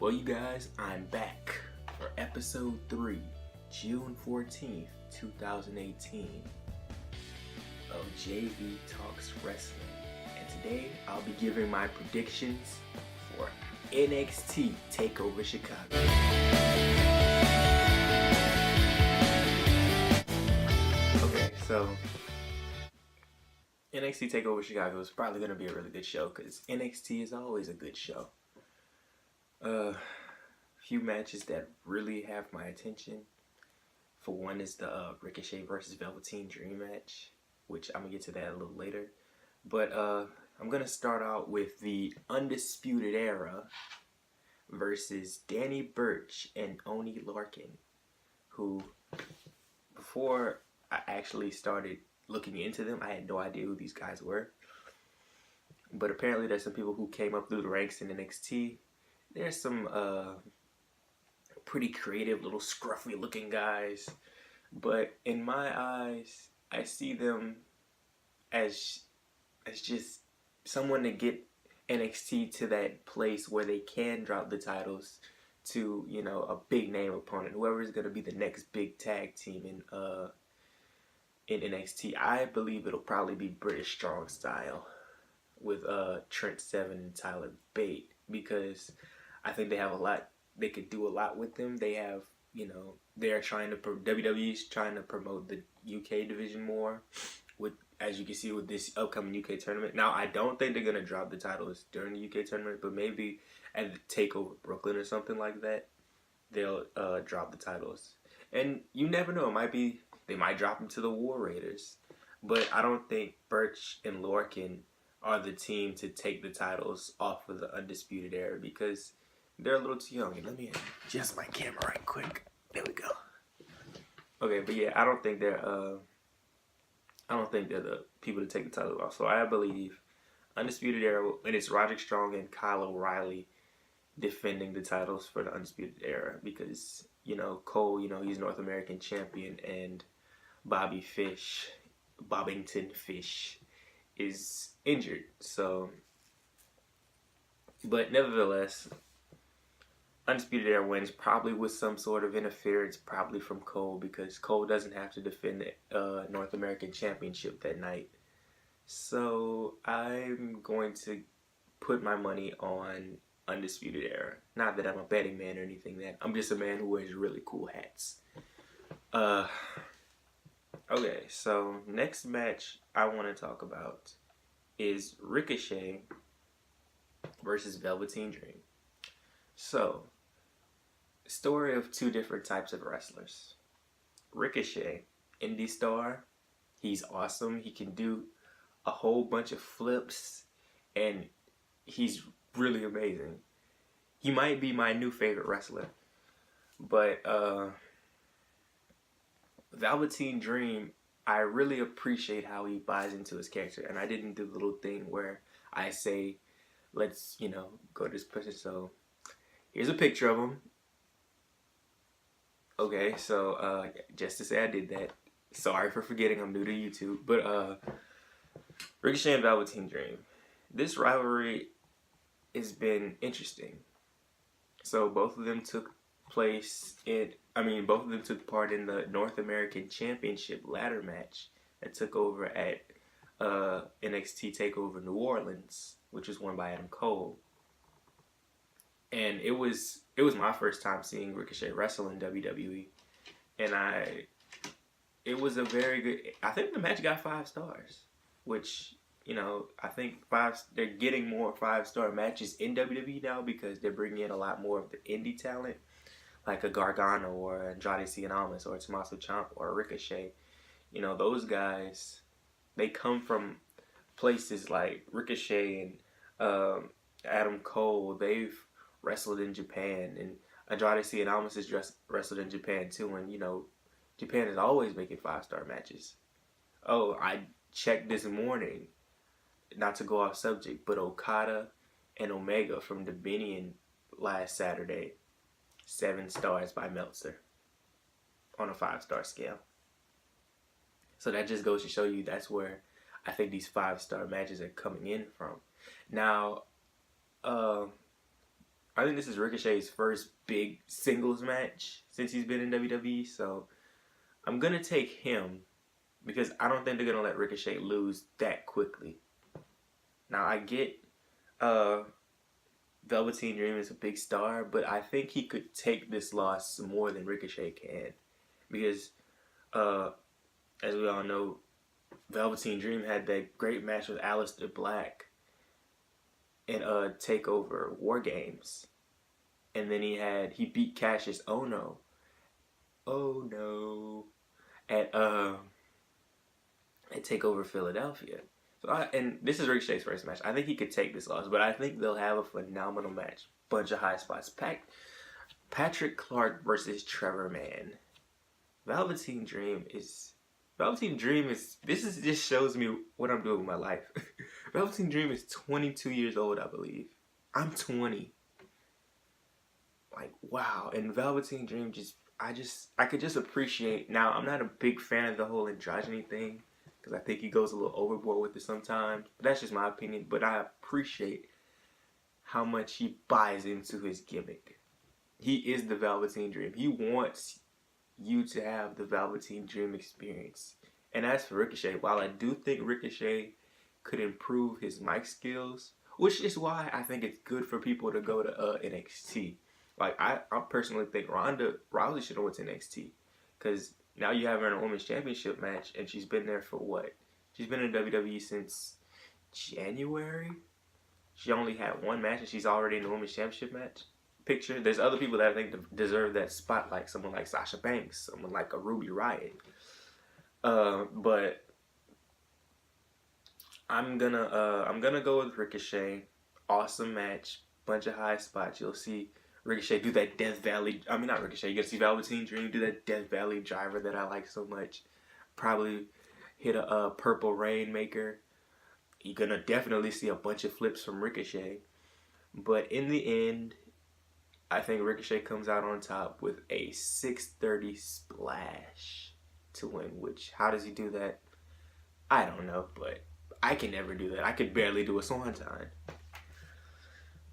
Well, you guys, I'm back for episode 3, June 14th, 2018 of JVTalksWrestling. And today, I'll be giving my predictions for NXT Takeover Chicago. Okay, so NXT Takeover Chicago is probably going to be a really good show because NXT is always a good show. Few matches that really have my attention. For one is the Ricochet versus Velveteen Dream match, which I'm going to get to that a little later. But I'm going to start out with the Undisputed Era versus Danny Burch and Oney Lorcan, who, before I actually started looking into them, I had no idea who these guys were. But apparently there's some people who came up through the ranks in NXT. There's some pretty creative little scruffy looking guys. But in my eyes, I see them as just someone to get NXT to that place where they can drop the titles to, you know, a big name opponent. Whoever is going to be the next big tag team in NXT. I believe it'll probably be British Strong Style with Trent Seven and Tyler Bate, because I think they have a lot. They could do a lot with them. They have, you know, they're trying to WWE's trying to promote the UK division more, with, as you can see, with this upcoming UK tournament. Now, I don't think they're gonna drop the titles during the UK tournament, but maybe at the Takeover Brooklyn or something like that, they'll drop the titles. And you never know. It might be they might drop them to the War Raiders, but I don't think Burch and Lorcan are the team to take the titles off of the Undisputed Era, because they're a little too young. And let me adjust my camera right quick. There we go. Okay, but yeah, I don't think they're the people to take the title off. So I believe Undisputed Era, and it's Roderick Strong and Kyle O'Reilly defending the titles for the Undisputed Era, because, you know, Cole, you know, he's North American champion, and Bobbington Fish is injured. So, but nevertheless, Undisputed Era wins, probably with some sort of interference, probably from Cole, because Cole doesn't have to defend the North American Championship that night. So I'm going to put my money on Undisputed Era. Not that I'm a betting man or anything. That I'm just a man who wears really cool hats. Okay, so next match I want to talk about is Ricochet versus Velveteen Dream. So, story of two different types of wrestlers. Ricochet, indie star, he's awesome. He can do a whole bunch of flips, and he's really amazing. He might be my new favorite wrestler. But Velveteen Dream, I really appreciate how he buys into his character. And I didn't do the little thing where I say, let's, you know, go to this person. So here's a picture of him. Okay, so just to say I did that. Sorry for forgetting, I'm new to YouTube. But Ricochet and Velveteen Dream. This rivalry has been interesting. So both of them took part in the North American Championship ladder match that took over at NXT Takeover New Orleans, which was won by Adam Cole. And it was my first time seeing Ricochet wrestle in WWE, and it was a very good. I think the match got 5 stars, which, you know, I think they're getting more 5-star matches in WWE now because they're bringing in a lot more of the indie talent, like a Gargano or Andrade Cien Almas or Tommaso Ciampa or Ricochet. You know, those guys, they come from places like Ricochet and Adam Cole. They've wrestled in Japan, and Andrade Cien Almas has wrestled in Japan too. And, you know, Japan is always making 5-star matches. Oh, I checked this morning, not to go off subject, but Okada and Omega from Dominion last Saturday, 7 stars by Meltzer on a 5-star scale. So that just goes to show you that's where I think these 5-star matches are coming in from. Now, I think this is Ricochet's first big singles match since he's been in WWE. So I'm gonna take him because I don't think they're gonna let Ricochet lose that quickly. Now I get Velveteen Dream is a big star, but I think he could take this loss more than Ricochet can. Because, as we all know, Velveteen Dream had that great match with Aleister Black in Takeover War Games. And then he beat Cassius Ohno at Takeover Philadelphia. And this is Ricochet's first match. I think he could take this loss, but I think they'll have a phenomenal match. Bunch of high spots. Patrick Clark versus Trevor Mann. Velveteen Dream is. This just shows me what I'm doing with my life. Velveteen Dream is 22 years old, I believe. I'm 20. Like, wow. And Velveteen Dream I could just appreciate. Now, I'm not a big fan of the whole androgyny thing, because I think he goes a little overboard with it sometimes. But that's just my opinion. But I appreciate how much he buys into his gimmick. He is the Velveteen Dream. He wants you to have the Velveteen Dream experience. And as for Ricochet, while I do think Ricochet could improve his mic skills, which is why I think it's good for people to go to NXT. Like, I personally think Ronda Rousey should have went to NXT. Because now you have her in a women's championship match, and she's been there for what? She's been in WWE since January? She only had one match, and she's already in the women's championship match. Picture. There's other people that I think deserve that spotlight. Someone like Sasha Banks, someone like a Ruby Riott. But I'm gonna go with Ricochet. Awesome match, bunch of high spots. You'll see Ricochet do that Death Valley. I mean, not Ricochet. You're gonna see Velveteen Dream do that Death Valley driver that I like so much. Probably hit a Purple Rainmaker. You're gonna definitely see a bunch of flips from Ricochet. But in the end, I think Ricochet comes out on top with a 630 splash to win. Which, how does he do that? I don't know, but I can never do that. I could barely do a swanton.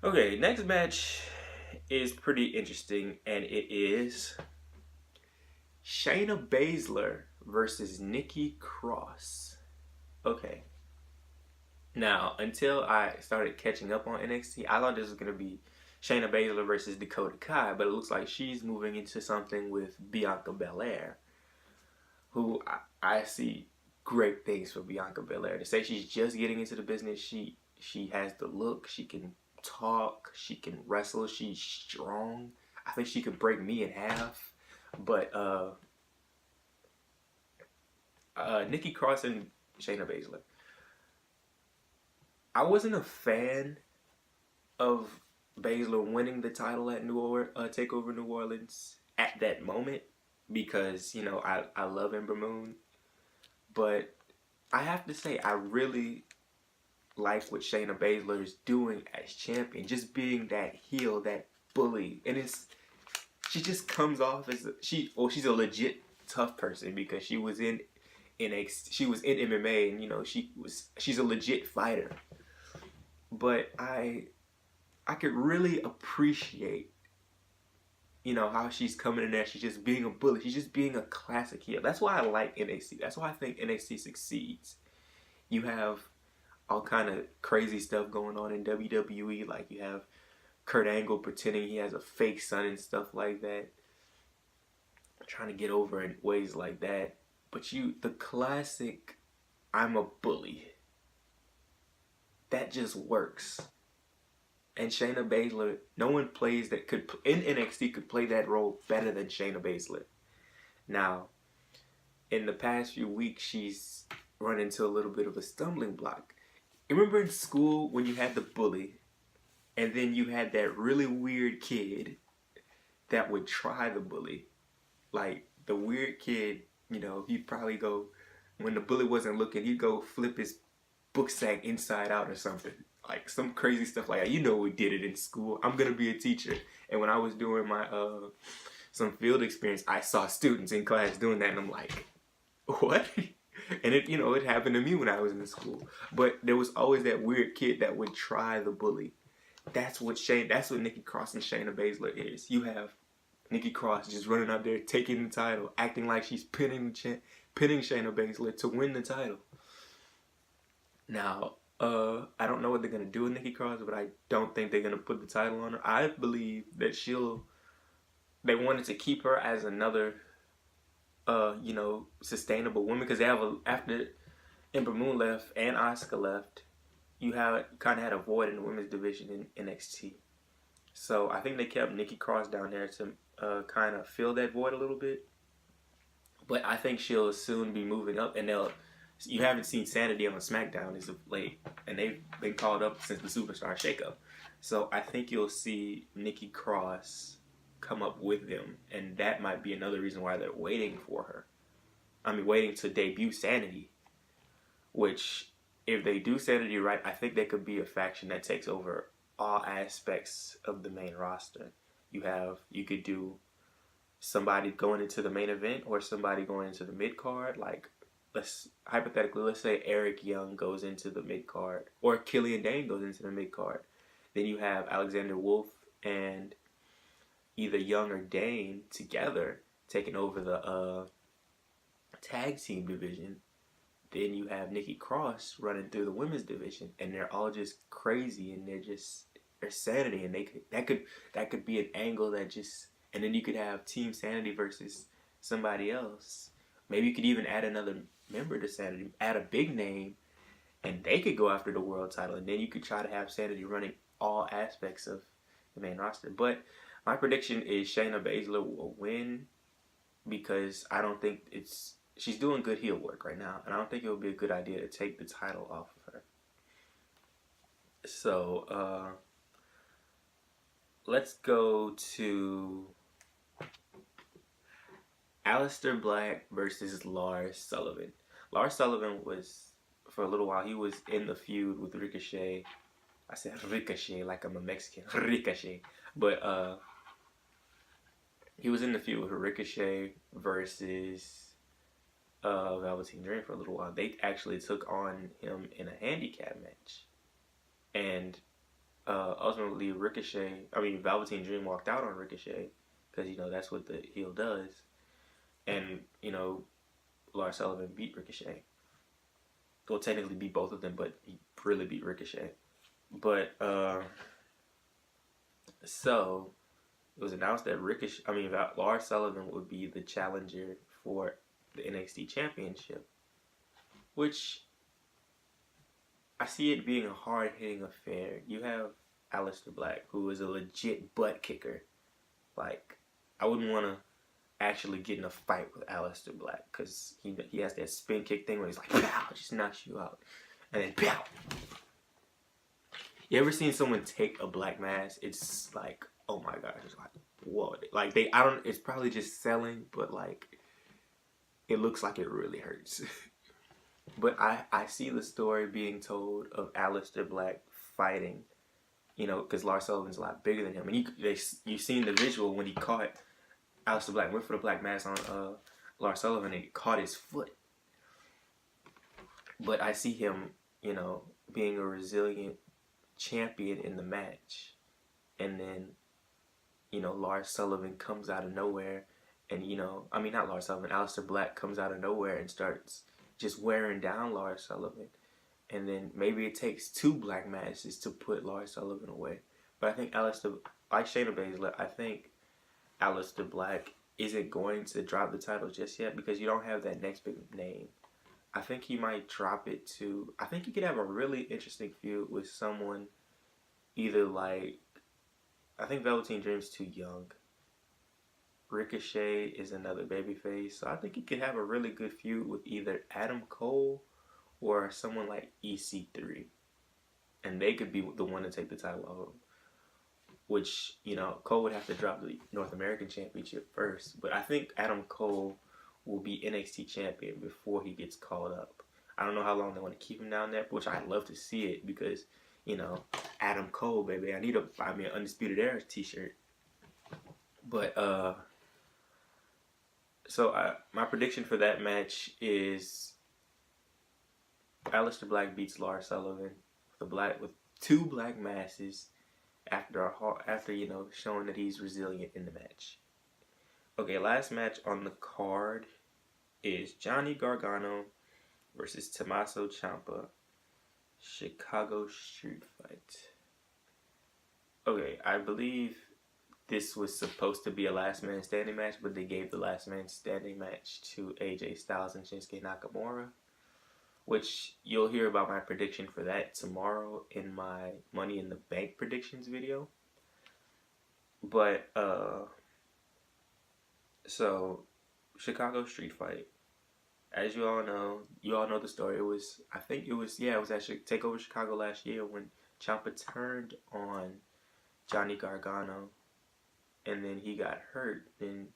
Okay, next match is pretty interesting, and it is Shayna Baszler versus Nikki Cross. Okay. Now, until I started catching up on NXT, I thought this was going to be Shayna Baszler versus Dakota Kai, but it looks like she's moving into something with Bianca Belair, who I see great things for Bianca Belair. To say she's just getting into the business, she has the look, she can talk, she can wrestle, she's strong. I think she could break me in half. But Nikki Cross and Shayna Baszler. I wasn't a fan of Baszler winning the title at Takeover New Orleans at that moment because, you know, I love Ember Moon. But I have to say, I really like what Shayna Baszler is doing as champion. Just being that heel, that bully. And she just comes off as she's a legit tough person because she was in NXT, she was in MMA, and, you know, she's a legit fighter. But I could really appreciate, you know, how she's coming in there. She's just being a bully. She's just being a classic heel. That's why I like NXT. That's why I think NXT succeeds. You have all kind of crazy stuff going on in WWE. Like, you have Kurt Angle pretending he has a fake son and stuff like that. Trying to get over in ways like that. But the classic, I'm a bully. That just works. And Shayna Baszler, no one plays that in NXT could play that role better than Shayna Baszler. Now, in the past few weeks, she's run into a little bit of a stumbling block. Remember in school when you had the bully, and then you had that really weird kid that would try the bully? Like, the weird kid, you know, he'd probably go, when the bully wasn't looking, he'd go flip his book sack inside out or something. Like, some crazy stuff like that. You know, we did it in school. I'm going to be a teacher. And when I was doing my, some field experience, I saw students in class doing that, and I'm like, what? And it, you know, it happened to me when I was in school. But there was always that weird kid that would try the bully. That's what Nikki Cross and Shayna Baszler is. You have Nikki Cross just running out there taking the title, acting like she's pinning Shayna Baszler to win the title. Now, I don't know what they're gonna do with Nikki Cross, but I don't think they're gonna put the title on her. I believe that they wanted to keep her as another, sustainable woman, because they have after Ember Moon left and Asuka left, you kind of had a void in the women's division in NXT. So I think they kept Nikki Cross down there to kind of fill that void a little bit. But I think she'll soon be moving up, and you haven't seen Sanity on SmackDown as of late, and they've been called up since the Superstar Shakeup. So I think you'll see Nikki Cross come up with them, and that might be another reason why they're waiting for her. Waiting to debut Sanity, which, if they do Sanity right, I think they could be a faction that takes over all aspects of the main roster. You could do somebody going into the main event or somebody going into the mid card. Like, let's say Eric Young goes into the mid card, or Killian Dane goes into the mid card. Then you have Alexander Wolf and either Young or Dane together taking over the tag team division. Then you have Nikki Cross running through the women's division, and they're all just crazy, and they're Sanity, and that could be an angle and then you could have Team Sanity versus somebody else. Maybe you could even add another member to Sanity, add a big name, and they could go after the world title, and then you could try to have Sanity running all aspects of the main roster. But my prediction is Shayna Baszler will win, because I don't think she's doing good heel work right now, and I don't think it would be a good idea to take the title off of her. So, let's go to Aleister Black versus Lars Sullivan. Lars Sullivan was, for a little while, he was in the feud with Ricochet. I said Ricochet like I'm a Mexican. Ricochet. But he was in the feud with Ricochet versus Velveteen Dream for a little while. They actually took on him in a handicap match. And ultimately Velveteen Dream walked out on Ricochet, because, that's what the heel does. And, Lars Sullivan beat Ricochet. Well, technically beat both of them, but he really beat Ricochet. But, so, it was announced that Lars Sullivan would be the challenger for the NXT Championship, which I see it being a hard-hitting affair. You have Aleister Black, who is a legit butt kicker. Like, I wouldn't want to actually get in a fight with Aleister Black, because he has that spin kick thing where he's like, pow, just knocks you out, and then pow. You ever seen someone take a black mass? It's like, oh my gosh, it's like, whoa. Like, it's probably just selling, but like, it looks like it really hurts. But I see the story being told of Aleister Black fighting, because Lars Sullivan's a lot bigger than him. And you've seen the visual when he caught Aleister Black, went for the black mass on Lars Sullivan, and he caught his foot. But I see him, being a resilient champion in the match. And then, Lars Sullivan comes out of nowhere. And, not Lars Sullivan, Aleister Black comes out of nowhere and starts just wearing down Lars Sullivan. And then maybe it takes 2 black masses to put Lars Sullivan away. But I think like Shayna Baszler, I think Aleister Black isn't going to drop the title just yet, because you don't have that next big name. I think he might drop it to... I think he could have a really interesting feud with someone either like... I think Velveteen Dream's too young. Ricochet is another babyface. So I think he could have a really good feud with either Adam Cole or someone like EC3. And they could be the one to take the title off him. Which, Cole would have to drop the North American Championship first. But I think Adam Cole will be NXT champion before he gets called up. I don't know how long they want to keep him down there, which I'd love to see it, because, Adam Cole, baby, I need to find me an Undisputed Era t-shirt. But, so my prediction for that match is Aleister Black beats Lars Sullivan with 2 black masses, after showing that he's resilient in the match. Okay, last match on the card is Johnny Gargano versus Tommaso Ciampa, Chicago Street Fight. Okay, I believe this was supposed to be a last man standing match, but they gave the last man standing match to AJ Styles and Shinsuke Nakamura, which you'll hear about my prediction for that tomorrow in my Money in the Bank predictions video. But, so, Chicago Street Fight. As you all know the story. It was actually TakeOver Chicago last year when Ciampa turned on Johnny Gargano, and then he got hurt. Then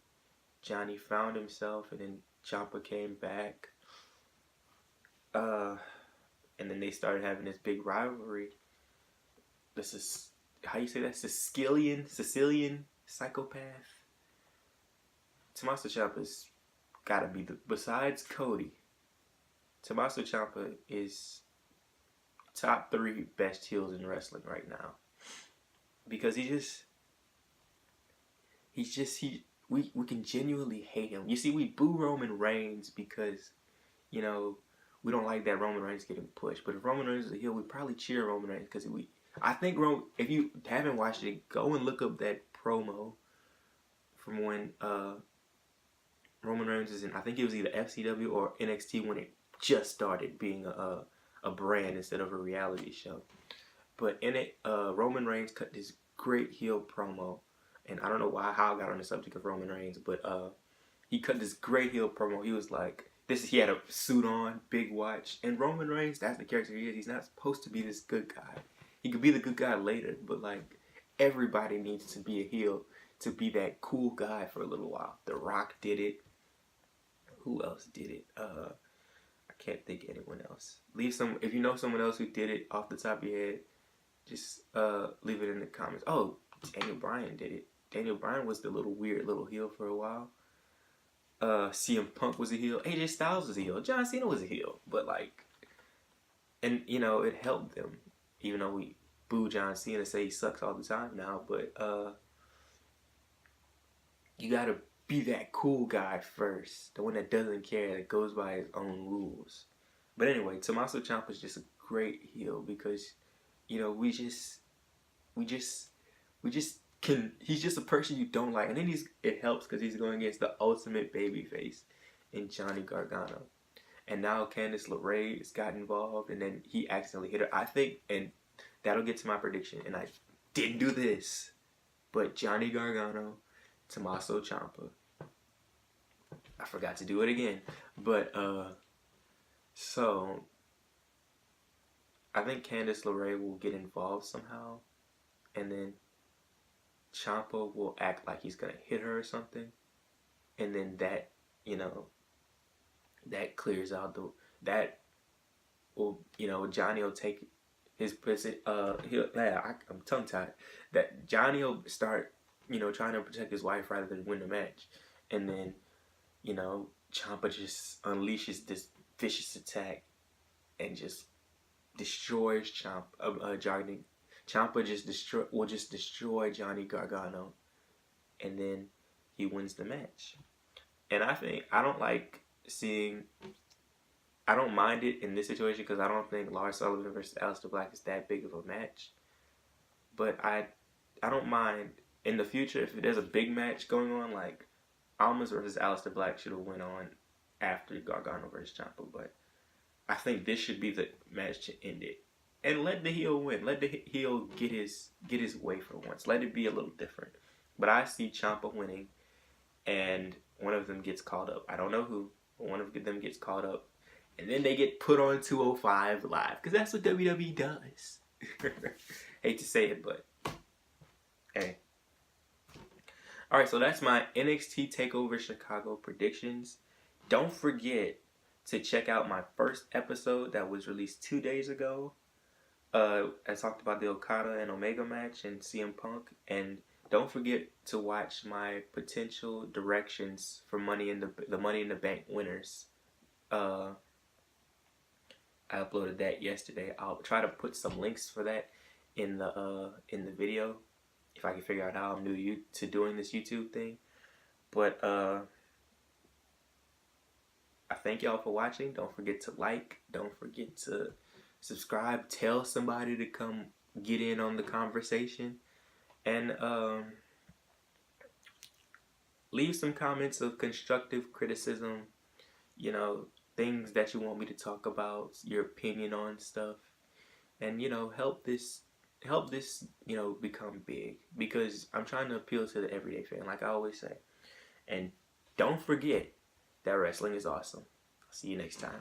Johnny found himself, and then Ciampa came back. And then they started having this big rivalry. This is, how you say that? Sicilian psychopath. Tommaso Ciampa's gotta be besides Cody, Tommaso Ciampa is top 3 best heels in wrestling right now. Because we can genuinely hate him. You see, we boo Roman Reigns because, we don't like that Roman Reigns getting pushed. But if Roman Reigns is a heel, we probably cheer Roman Reigns because I think if you haven't watched it, go and look up that promo from when Roman Reigns is in, I think it was either FCW or NXT when it just started being a brand instead of a reality show. But in it, Roman Reigns cut this great heel promo, and I don't know how I got on the subject of Roman Reigns, but he cut this great heel promo. He was like, he had a suit on, big watch, and Roman Reigns, that's the character he is. He's not supposed to be this good guy. He could be the good guy later, but like, everybody needs to be a heel to be that cool guy for a little while. The Rock did it. Who else did it? I can't think of anyone else. If you know someone else who did it off the top of your head, just leave it in the comments. Oh, Daniel Bryan did it. Daniel Bryan was the weird little heel for a while. CM Punk was a heel. AJ Styles was a heel. John Cena was a heel. But and it helped them. Even though we boo John Cena, say he sucks all the time now. But you gotta be that cool guy first. The one that doesn't care, that goes by his own rules. But anyway, Tommaso Ciampa is just a great heel because, he's just a person you don't like. And then it helps because he's going against the ultimate babyface in Johnny Gargano. And now Candice LeRae has got involved, and then he accidentally hit her. I think, and that'll get to my prediction, and I didn't do this, but Johnny Gargano, Tommaso Ciampa. I forgot to do it again. But, so, I think Candice LeRae will get involved somehow, and then Ciampa will act like he's gonna hit her or something, and then that, that clears out Johnny will take his I'm tongue tied. That Johnny will start, trying to protect his wife rather than win the match, and then, Ciampa just unleashes this vicious attack and just destroys Ciampa. Ciampa will just destroy Johnny Gargano, and then he wins the match. And I don't mind it in this situation because I don't think Lars Sullivan versus Aleister Black is that big of a match. But I don't mind in the future if there's a big match going on, like Almas versus Aleister Black should have went on after Gargano versus Ciampa. But I think this should be the match to end it. And let the heel win. Let the heel get his way for once. Let it be a little different. But I see Ciampa winning, and one of them gets called up. I don't know who, but one of them gets called up. And then they get put on 205 Live. Because that's what WWE does. Hate to say it, but hey. Alright, so that's my NXT Takeover Chicago predictions. Don't forget to check out my first episode that was released 2 days ago. I talked about the Okada and Omega match and CM Punk. And don't forget to watch my potential directions for the Money in the Bank winners. I uploaded that yesterday. I'll try to put some links for that in the video if I can figure out how I'm new to doing this YouTube thing. But I thank y'all for watching. Don't forget to like. Don't forget to subscribe. Tell somebody to come get in on the conversation. And leave some comments of constructive criticism. You know, things that you want me to talk about, your opinion on stuff. And, you know, help this, you know, become big. Because I'm trying to appeal to the everyday fan, like I always say. And don't forget that wrestling is awesome. See you next time.